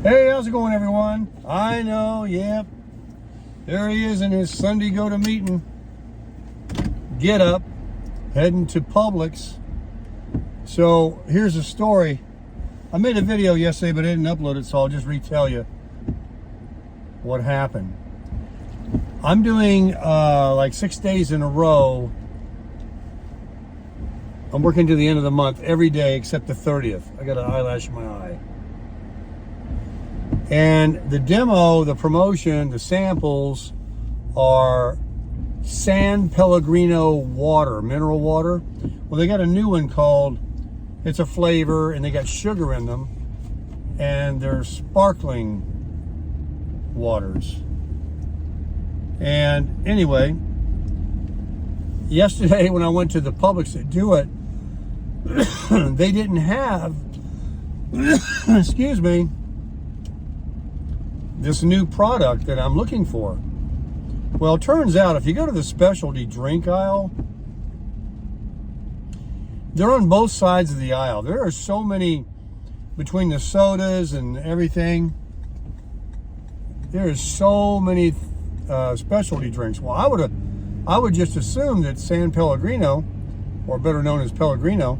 Hey, how's it going, everyone? I know, yep. There he is in his Sunday go-to-meeting get up, heading to Publix. So here's the story. I made a video yesterday, but I didn't upload it, so I'll just retell you what happened. I'm doing like 6 days in a row. I'm working to the end of the month every day except the 30th. I got an eyelash in my eye. And the demo, the promotion, the samples are San Pellegrino water, mineral water. Well, they got a new one called, it's a flavor, and they got sugar in them, and they're sparkling waters. And anyway, yesterday when I went to the Publix to do it, they didn't have, excuse me, this new product that I'm looking for. Well, it turns out if you go to the specialty drink aisle, they're on both sides of the aisle. There are so many, between the sodas and everything, there is so many specialty drinks. Well, I would just assume that San Pellegrino, or better known as Pellegrino,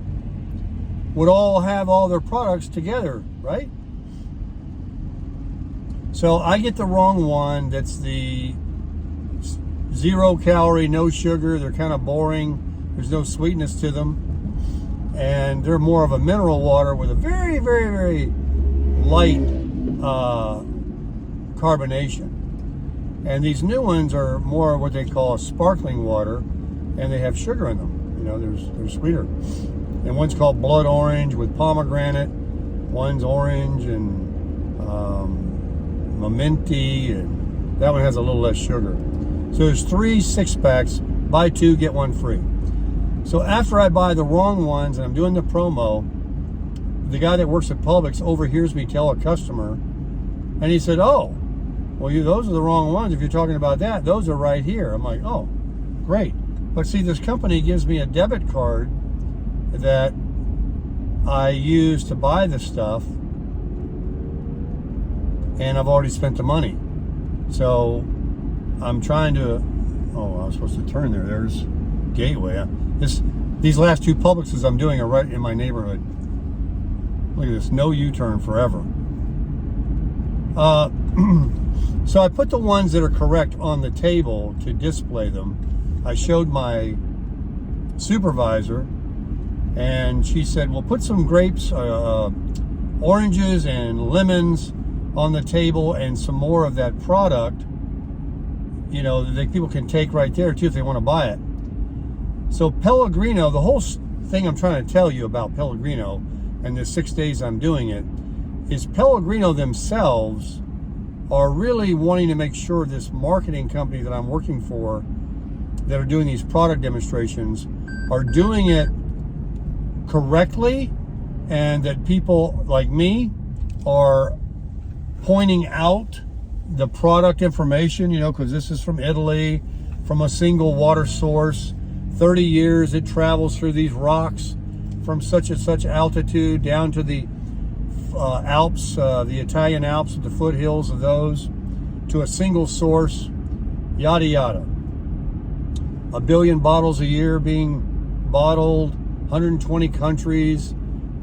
would all have all their products together, right? So I get the wrong one. That's the 0 calorie, no sugar. They're kind of boring. There's no sweetness to them. And they're more of a mineral water with a very, very, very light carbonation. And these new ones are more what they call a sparkling water, and they have sugar in them. You know, they're sweeter. And one's called Blood Orange with pomegranate. One's orange and Mementi, and that one has a little less sugar. So there's 3 6-packs, buy 2, get 1 free. So after I buy the wrong ones and I'm doing the promo, the guy that works at Publix overhears me tell a customer, and he said, "Oh, well, those are the wrong ones. If you're talking about that, those are right here." I'm like, "Oh, great." But see, this company gives me a debit card that I use to buy the stuff, and I've already spent the money. So I'm trying to, I was supposed to turn there. There's Gateway. These last 2 Publixes I'm doing are right in my neighborhood. Look at this, no U-turn forever. So I put the ones that are correct on the table to display them. I showed my supervisor, and she said, "Well, put some grapes, oranges and lemons on the table, and some more of that product, you know, that people can take right there too if they want to buy it." So Pellegrino, the whole thing I'm trying to tell you about Pellegrino and the 6 days I'm doing it, is Pellegrino themselves are really wanting to make sure this marketing company that I'm working for, that are doing these product demonstrations, are doing it correctly, and that people like me are pointing out the product information, you know, because this is from Italy, from a single water source. 30 years it travels through these rocks from such and such altitude down to the Alps, the Italian Alps, the foothills of those, to a single source, yada yada. 1 billion bottles a year being bottled, 120 countries.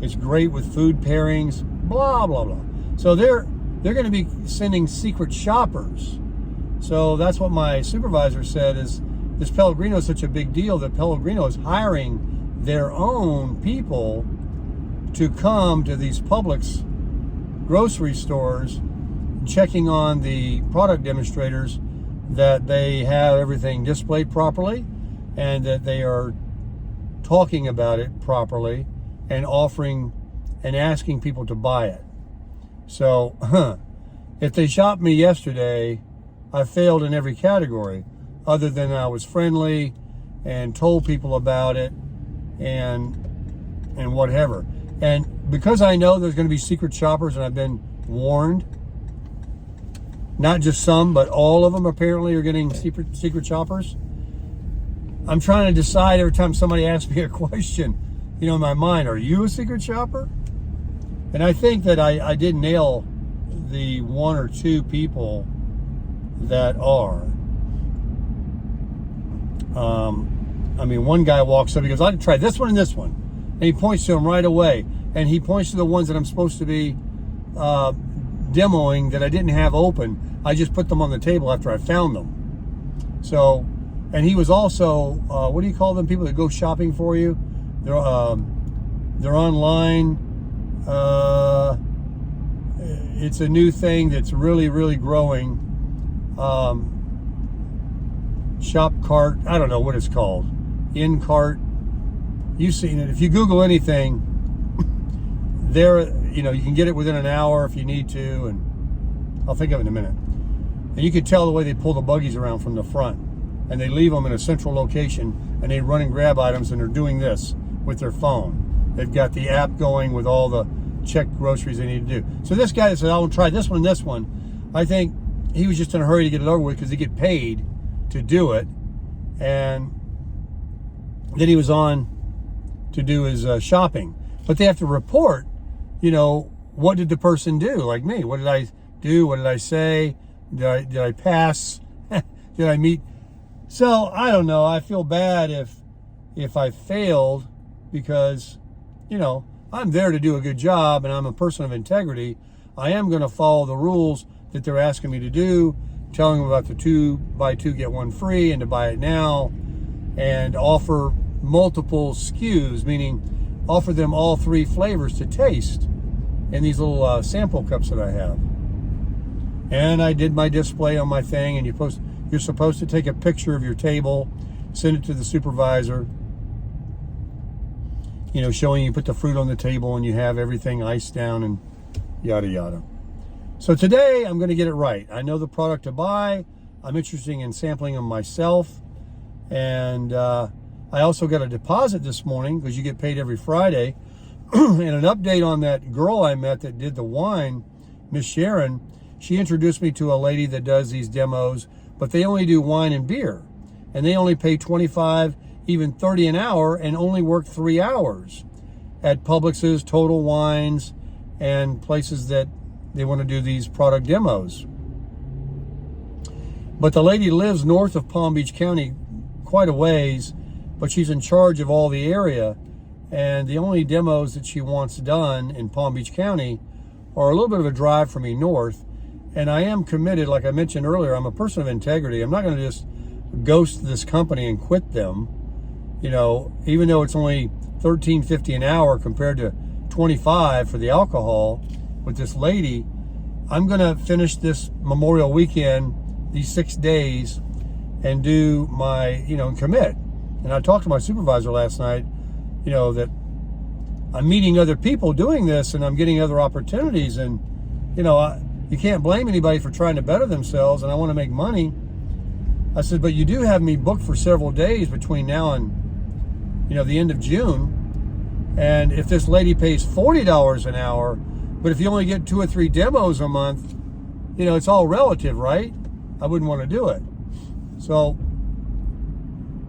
It's great with food pairings, blah blah blah. So they're going to be sending secret shoppers. So that's what my supervisor said, is this Pellegrino is such a big deal that Pellegrino is hiring their own people to come to these Publix grocery stores, checking on the product demonstrators that they have everything displayed properly, and that they are talking about it properly, and offering and asking people to buy it. So, if they shopped me yesterday, I failed in every category, other than I was friendly and told people about it and whatever. And because I know there's going to be secret shoppers, and I've been warned, not just some, but all of them apparently are getting secret shoppers. I'm trying to decide every time somebody asks me a question, you know, in my mind, are you a secret shopper? And I think that I did nail the one or two people that are. I mean, one guy walks up, he goes, "I can try this one and this one." And he points to them right away. And he points to the ones that I'm supposed to be demoing that I didn't have open. I just put them on the table after I found them. So, and he was also, what do you call them? People that go shopping for you? They're online. It's a new thing that's really, really growing. Shop cart, I don't know what it's called. In cart. You've seen it. If you Google anything, there, you know, you can get it within an hour if you need to, and I'll think of it in a minute. And you can tell the way they pull the buggies around from the front, and they leave them in a central location, and they run and grab items, and they're doing this with their phone. They've got the app going with all the checked groceries they need to do. So this guy that said, "I'll try this one and this one," I think he was just in a hurry to get it over with because he get paid to do it, and then he was on to do his shopping. But they have to report, you know, what did the person do? Like me, what did I do? What did I say? Did I pass? Did I meet? So I don't know. I feel bad if I failed because, you know, I'm there to do a good job and I'm a person of integrity. I am going to follow the rules that they're asking me to do, telling them about the 2-buy-2 get 1 free and to buy it now, and offer multiple SKUs, meaning offer them all 3 flavors to taste in these little sample cups that I have. And I did my display on my thing, and you're supposed to take a picture of your table, send it to the supervisor, you know, showing you put the fruit on the table and you have everything iced down and yada yada. So today I'm going to get it right. I know the product to buy. I'm interested in sampling them myself, and I also got a deposit this morning because you get paid every Friday. And an update on that girl I met that did the wine, Miss Sharon. She introduced me to a lady that does these demos, but they only do wine and beer. And they only pay $25, even $30 an hour, and only work 3 hours at Publix's, Total Wines, and places that they want to do these product demos. But the lady lives north of Palm Beach County quite a ways, but she's in charge of all the area, and the only demos that she wants done in Palm Beach County are a little bit of a drive for me north. And I am committed, like I mentioned earlier, I'm a person of integrity. I'm not going to just ghost this company and quit them. You know, even though it's only $13.50 an hour compared to $25 for the alcohol with this lady, I'm going to finish this Memorial weekend, these 6 days, and do my, you know, and commit. And I talked to my supervisor last night, you know, that I'm meeting other people doing this and I'm getting other opportunities. And, you know, you can't blame anybody for trying to better themselves, and I want to make money. I said, but you do have me booked for several days between now and, you know, the end of June. And if this lady pays $40 an hour, but if you only get 2 or 3 demos a month, you know, it's all relative, right? I wouldn't want to do it. So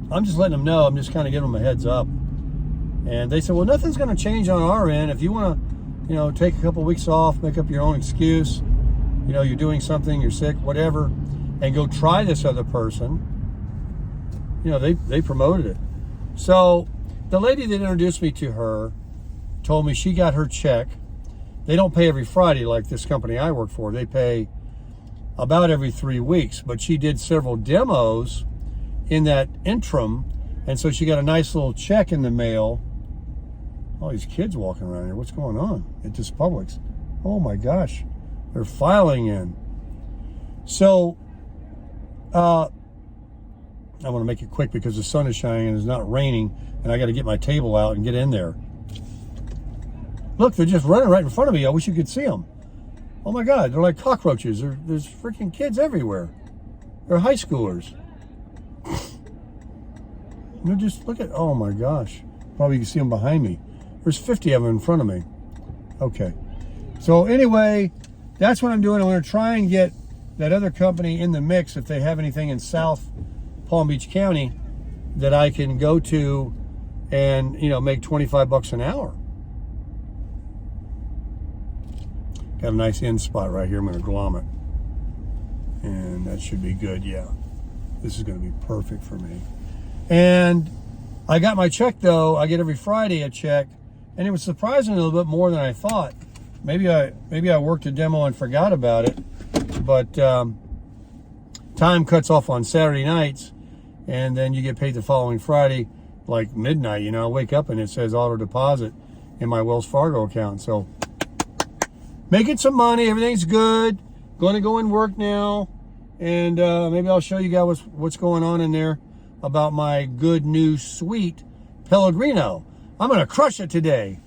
I'm just letting them know. I'm just kind of giving them a heads up. And they said, well, nothing's going to change on our end. If you want to, you know, take a couple of weeks off, make up your own excuse, you know, you're doing something, you're sick, whatever, and go try this other person. You know, they promoted it. So the lady that introduced me to her told me she got her check. They don't pay every Friday like this company I work for. They pay about every 3 weeks. But she did several demos in that interim, and so she got a nice little check in the mail. All these kids walking around here. What's going on at this Publix? Oh my gosh. They're filing in. So, I want to make it quick because the sun is shining and it's not raining, and I got to get my table out and get in there. Look, they're just running right in front of me. I wish you could see them. Oh my God, they're like cockroaches. There's freaking kids everywhere. They're high schoolers. They're just, look at, oh my gosh. Probably you can see them behind me. There's 50 of them in front of me. Okay. So anyway, that's what I'm doing. I'm going to try and get that other company in the mix if they have anything in South Palm Beach County that I can go to and, you know, make $25 an hour. Got a nice end spot right here. I'm going to glom it. And that should be good, yeah. This is going to be perfect for me. And I got my check, though. I get every Friday a check. And it was surprisingly a little bit more than I thought. Maybe I worked a demo and forgot about it. But time cuts off on Saturday nights. And then you get paid the following Friday, like midnight. You know, I wake up and it says auto deposit in my Wells Fargo account. So making some money. Everything's good. Going to go and work now. And maybe I'll show you guys what's going on in there about my good new sweet Pellegrino. I'm going to crush it today.